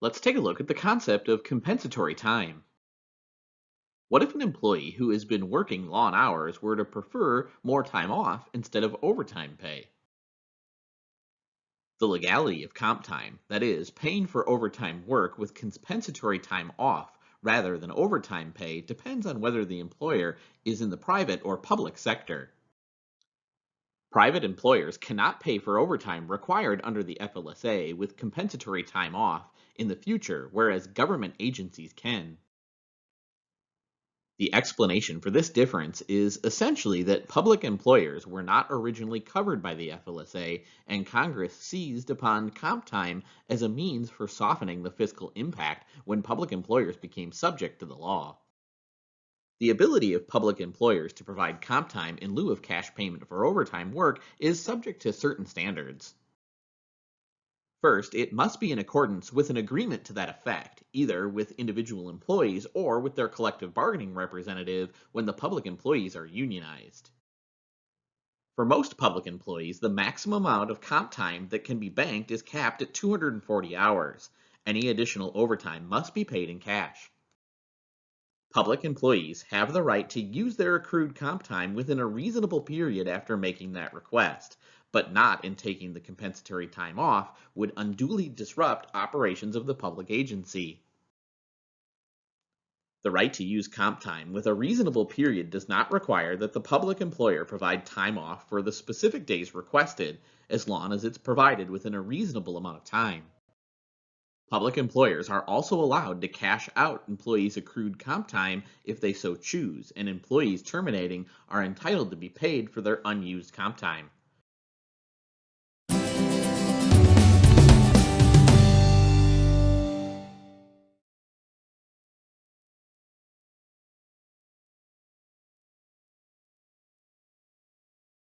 Let's take a look at the concept of compensatory time. What if an employee who has been working long hours were to prefer more time off instead of overtime pay? The legality of comp time, that is, paying for overtime work with compensatory time off rather than overtime pay, depends on whether the employer is in the private or public sector. Private employers cannot pay for overtime required under the FLSA with compensatory time off in the future, whereas government agencies can. The explanation for this difference is essentially that public employers were not originally covered by the FLSA, and Congress seized upon comp time as a means for softening the fiscal impact when public employers became subject to the law. The ability of public employers to provide comp time in lieu of cash payment for overtime work is subject to certain standards. First, it must be in accordance with an agreement to that effect, either with individual employees or with their collective bargaining representative when the public employees are unionized. For most public employees, the maximum amount of comp time that can be banked is capped at 240 hours. Any additional overtime must be paid in cash. Public employees have the right to use their accrued comp time within a reasonable period after making that request, but not in taking the compensatory time off would unduly disrupt operations of the public agency. The right to use comp time with a reasonable period does not require that the public employer provide time off for the specific days requested, as long as it's provided within a reasonable amount of time. Public employers are also allowed to cash out employees' accrued comp time if they so choose, and employees terminating are entitled to be paid for their unused comp time.